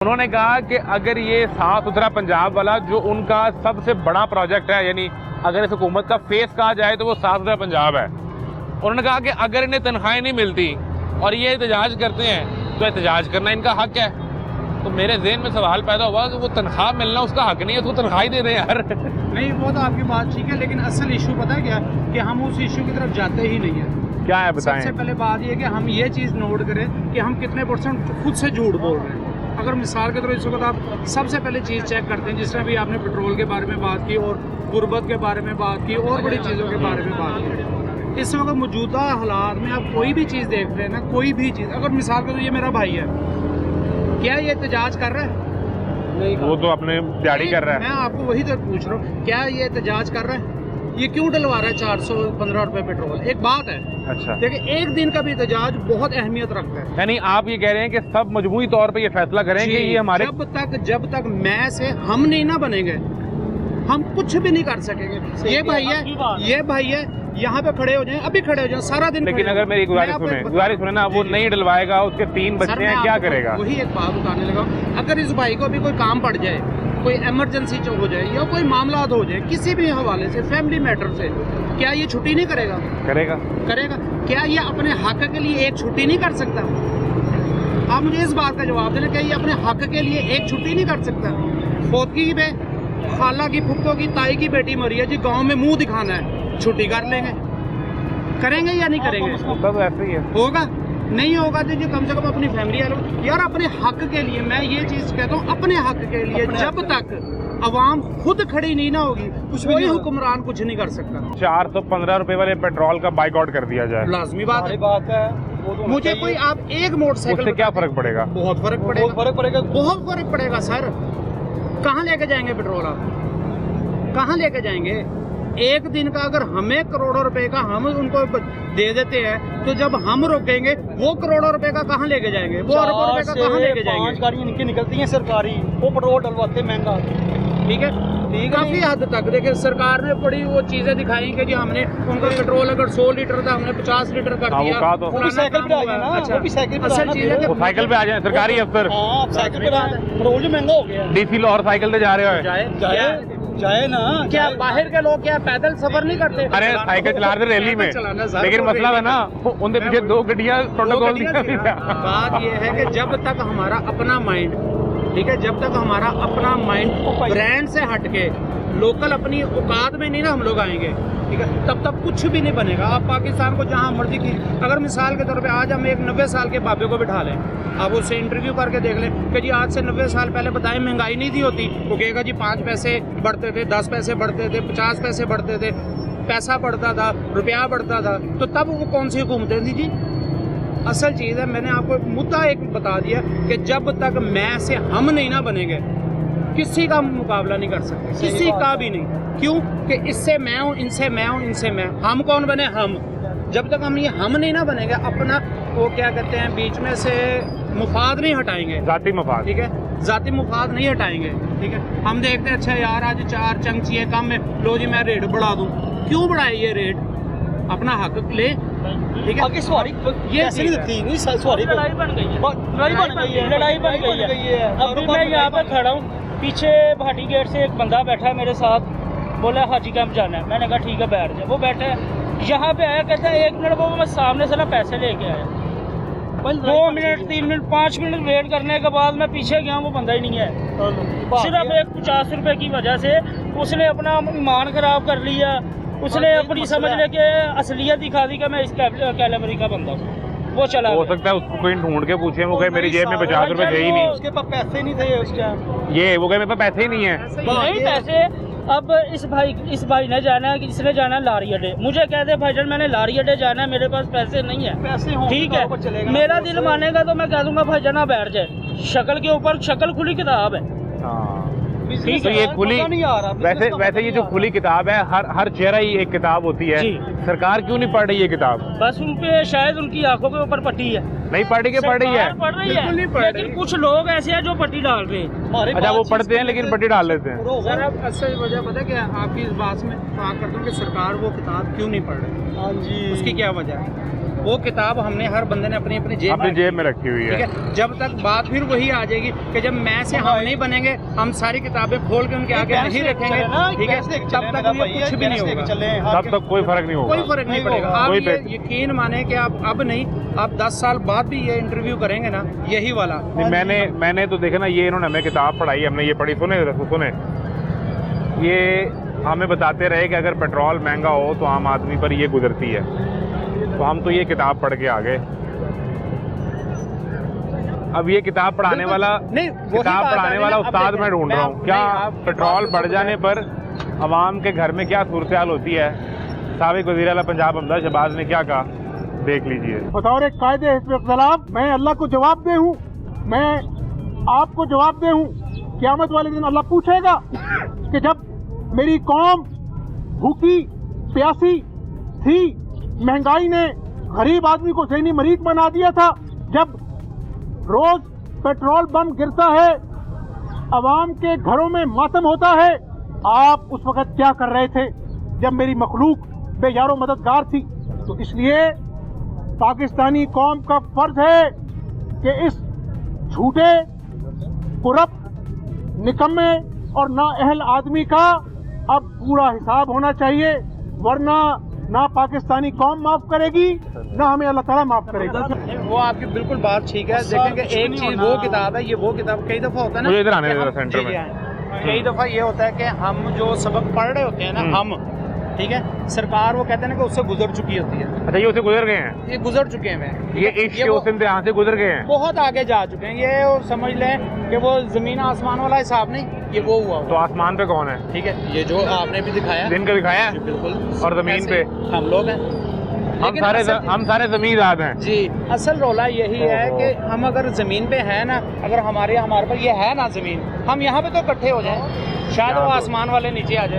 उन्होंने कहा कि अगर ये साफ सुथरा पंजाब वाला जो उनका सबसे बड़ा प्रोजेक्ट है, यानी अगर इस हुकूमत का फेस कहा जाए तो वो साफ सुथरा पंजाब है। उन्होंने कहा कि अगर इन्हें तनख्वाहें नहीं मिलती और ये एहतजाज करते हैं तो एहतजाज करना इनका हक है। तो मेरे जहन में सवाल पैदा हुआ कि वो तनख्वाह मिलना उसका हक नहीं है, तो तनख्वाह ही दे दें यार। नहीं, वो तो आपकी बात ठीक है, लेकिन असल इशू पता है क्या, कि हम उस इशू की तरफ जाते ही नहीं है। क्या है बताएं? सबसे पहले बात ये कि हम ये चीज़ नोट करें कि हम कितने % खुद से झूठ बोल रहे हैं। अगर मिसाल के तौर इस वक्त आप सबसे पहले चीज़ चेक करते हैं, जिस तरह भी आपने पेट्रोल के बारे में बात की और गुर्बत के बारे में बात की और बड़ी चीज़ों के बारे में बात की। इस वक्त मौजूदा हालात में आप कोई भी चीज़ देख रहे हैं ना, कोई भी चीज़, अगर मिसाल के तौर ये मेरा भाई है, क्या ये एहतजाज कर रहा है? नहीं, वो तो अपने दिहाड़ी कर रहा है। मैं आपको वही तो पूछ रहा हूँ, क्या ये एहतजाज कर रहा है? ये क्यों डलवा रहा है 415 रुपए पेट्रोल? एक बात है। अच्छा, देखिए, एक दिन का भी एहतजाज बहुत अहमियत रखता है। यानी आप ये कह रहे हैं कि सब मजबूरी तौर पे ये फैसला करें कि ये हमारे जब तक मैं से हम नहीं ना बनेंगे, हम कुछ भी नहीं कर सकेंगे। ये भाई है यहाँ पे खड़े हो जाएं, अभी खड़े हो जाएं, सारा दिन। लेकिन अगर मेरी गुजारिश सुने ना, वो नहीं डलवाएगा, उसके 3 बच्चे हैं, क्या करेगा? वही एक बात बताने लगा, अगर इस भाई को भी कोई काम पड़ जाए, कोई इमरजेंसी हो जाए या कोई मामला हो जाए किसी भी हवाले से, फैमिली मैटर से, क्या ये छुट्टी नहीं करेगा? करेगा। क्या ये अपने हक के लिए एक छुट्टी नहीं कर सकता? आप मुझे इस बात का जवाब देना, क्या ये अपने हक के लिए एक छुट्टी नहीं कर सकता? फौतगी पे खाला की, फुप्पो की, ताई की बेटी मरी है जी, गांव में मुंह दिखाना है, छुट्टी कर लेंगे? करेंगे या नहीं करेंगे? सब ऐसे ही है। होगा? नहीं होगा तो कम से कम अपनी फैमिली वालों, यार अपने हक के लिए, मैं ये चीज कहता हूँ, अपने हक के लिए जब तक अवाम खुद खड़ी नहीं ना होगी, कोई हुक्मरान कुछ नहीं कर सकता। 415 रुपए वाले पेट्रोल का बाइकआउट कर दिया जाए, लाजमी बात है। मुझे कोई आप एक मोटरसाइकिल, उससे क्या फर्क पड़ेगा? बहुत फर्क पड़ेगा सर। कहाँ लेके जाएंगे पेट्रोल? आप कहाँ लेके जाएंगे? एक दिन का अगर हमें करोड़ों रुपए का हम उनको दे देते हैं, तो जब हम रोकेंगे वो करोड़ों रुपए का कहाँ लेके जाएंगे? वो अरबों रुपए का कहाँ लेके जाएंगे? 5 गाड़ियाँ इनकी निकलती हैं सरकारी, वो पेट्रोल डलवाते महंगा। ठीक है, काफी हद तक देखिए सरकार ने बड़ी वो चीजें दिखाई कि जी हमने उनका पेट्रोल अगर 100 लीटर था, हमने 50 लीटर कर दिया। वो साइकिल पे आ जाए ना, वो भी साइकिल पे साइकिल पे आ जाए सरकारी अफसर। साइकिल पे पेट्रोल भी महंगा हो गया। डीसी लाहौर साइकिल पे जा रहे हो? जाए ना, क्या बाहर के लोग क्या पैदल सफर नहीं करते? अरे साइकिल चला रहे रैली में, लेकिन मसला है ना, उनके पीछे 2 गड्डियां प्रोटोकॉल दिया। बात ये है कि जब तक हमारा अपना माइंड, ठीक है, जब तक हमारा अपना माइंड ब्रांड से हटके लोकल अपनी औकात में नहीं ना हम लोग आएंगे, ठीक है, तब तक कुछ भी नहीं बनेगा। आप पाकिस्तान को जहां मर्जी की, अगर मिसाल के तौर पे आज हम एक 90 साल के बाबे को बिठा लें, आप उससे इंटरव्यू करके देख लें कि जी आज से 90 साल पहले बताएं महंगाई नहीं थी होती, वो कहेगा जी 5 पैसे बढ़ते थे, 10 पैसे बढ़ते थे, 50 पैसे बढ़ते थे, पैसा बढ़ता था, रुपया बढ़ता था, तो तब वो कौन सी हुकूमतें थी जी? असल चीज़ है, मैंने आपको मुद्दा एक बता दिया कि जब तक मैं से हम नहीं ना बनेंगे, किसी का मुकाबला नहीं कर सकते, किसी का भी नहीं। क्यों? कि इससे मैं हूँ, इनसे मैं हूँ, इनसे मैं। हम कौन बने? हम। जब तक हम ये हम नहीं ना बनेंगे, अपना वो क्या कहते हैं, बीच में से मुफाद नहीं हटाएंगे, जाती मुफाद, ठीक है, जाती मुफाद नहीं हटाएंगे, ठीक है। हम देखते हैं अच्छा यार आज 4 चंग चाहिए कम में, लो जी मैं रेट बढ़ा दूँ। क्यों बढ़ाए ये रेट? अपना हक ले, ठीक है। आगे सवारी ये ऐसे नहीं दिखती, नहीं सवारी लड़ाई बन गई है। लड़ाई बन गई है। अभी मैं यहाँ पर खड़ा हूँ, पीछे भाटी गेट से एक बंदा बैठा है मेरे साथ, बोला हाजी कैंप जाना है। मैंने कहा ठीक है बैठ जाए। वो बैठा है, यहाँ पे आया, कहता है 1 मिनट, वो मैं सामने से ना पैसे लेके आया। 2 मिनट 3 मिनट 5 मिनट वेट करने के बाद मैं पीछे गया, वो बंदा ही नहीं है। सिर्फ एक 50 रुपए की वजह से उसने अपना ईमान खराब कर लिया, उसने अपनी समझ लेके असलियत दिखा दी कि मैं इस कैलेबरी का बंदा हूँ। वो चला, हो सकता है उसको कोई ढूंढ के पूछे, वो कहे मेरी जेब में 50 रुपए थे ही नहीं, उसके पास पैसे नहीं थे उस टाइम, ये वो कहे मेरे पास पैसे ही नहीं है। नहीं पैसे। अब इस भाई ने जाना है, इसने जाना है लारी अड्डे, मुझे कहते भाईजान मैंने लारी अड्डे जाना है, मेरे पास पैसे नहीं है। पैसे हों ठीक है, मेरा दिल मानेगा तो मैं कह दूंगा भाईजान आप बैठ जाए। शक्ल के ऊपर शक्ल खुली किताब है। ठीक है, ये खुली, वैसे ये जो खुली किताब है, हर चेहरा ही एक किताब होती है। सरकार क्यों नहीं पढ़ रही है किताब? बस उन पे शायद उनकी आंखों के ऊपर पट्टी है, नहीं पढ़ रही है। पढ़ रही है, लेकिन कुछ लोग ऐसे हैं जो पट्टी डाल रहे हैं। अच्छा, वो पढ़ते हैं लेकिन पट्टी डाल लेते हैं। सर अब असल वजह पता क्या आपकी इस बात में बात करता हूँ कि सरकार वो किताब क्यों नहीं पढ़ रही? हाँ जी, उसकी क्या वजह है? वो किताब हमने हर बंदे ने अपनी अपनी जेब में रखी हुई ठीक है। है। जब तक बात फिर वही आ जाएगी कि जब मैं से हम नहीं बनेंगे, हम सारी किताबें खोल के उनके आगे नहीं रखेंगे, ठीक है, तब तक ये कुछ भी नहीं होगा, तब तक कोई फर्क नहीं होगा, कोई फर्क नहीं पड़ेगा। आप ये यकीन माने कि आप अब नहीं, आप 10 साल बाद भी ये इंटरव्यू करेंगे ना, यही वाला। मैंने तो देखा ना, ये इन्होंने हमें किताब पढ़ाई, हमने ये पढ़ी, सुने ये हमें बताते रहे कि अगर पेट्रोल महंगा हो तो आम आदमी पर ये गुजरती है, तो हम तो ये किताब पढ़ के आ गए। अब ये किताब पढ़ाने वाला उस्ताद मैं ढूंढ रहा हूँ। क्या पेट्रोल बढ़ जाने पर अवाम के घर में क्या सूरत हाल होती है? साबिक वज़ीर आला पंजाब हमजा शहबाज ने क्या कहा, देख लीजिए। बतौर एक कायदे हिज़्ब इख्तिलाफ मैं अल्लाह को जवाब दे हूँ, मैं आपको जवाब दे हूँ। क़यामत वाले दिन अल्लाह पूछेगा कि जब मेरी कौम भूखी प्यासी थी, महंगाई ने गरीब आदमी को ज़हनी मरीज बना दिया था, जब रोज पेट्रोल बम गिरता है, अवाम के घरों में मातम होता है, आप उस वक्त क्या कर रहे थे जब मेरी मखलूक बेयारो मददगार थी? तो इसलिए पाकिस्तानी कौम का फर्ज है कि इस झूठे, कुरप, निकम्मे और नाअहल आदमी का अब पूरा हिसाब होना चाहिए, वरना ना पाकिस्तानी कौम माफ करेगी, ना हमें अल्लाह ताला माफ करेगा। वो आपकी बिल्कुल बात ठीक है। देखेंगे एक चीज वो किताब है, ये वो किताब कई दफा होता है ना, मुझे इधर आने दो सेंटर में। कई दफा ये होता है कि हम जो सबक पढ़ रहे होते हैं ना, हम ठीक है, सरकार वो कहते हैं ना कि उससे गुजर चुकी होती है। अच्छा, ये उससे गुजर गए हैं, ये गुजर चुके हैं, ये इश्क उस इम्तिहान से गुजर गए हैं, बहुत आगे जा चुके हैं ये। और समझ लें कि वो जमीन आसमान वाला हिसाब नहीं, ये वो हुआ। तो आसमान पे कौन है? ठीक है, ये जो आपने भी दिखाया, दिन का दिखाया है, बिल्कुल, और जमीन पे हम लोग हैं, हम सारे जमींदार हैं जी। असल रोला यही है कि हम अगर जमीन पे है ना, अगर हमारे पर ये है ना जमीन, हम यहाँ पे तो इकट्ठे हो जाएं, शायद वो आसमान वाले नीचे आ जाए।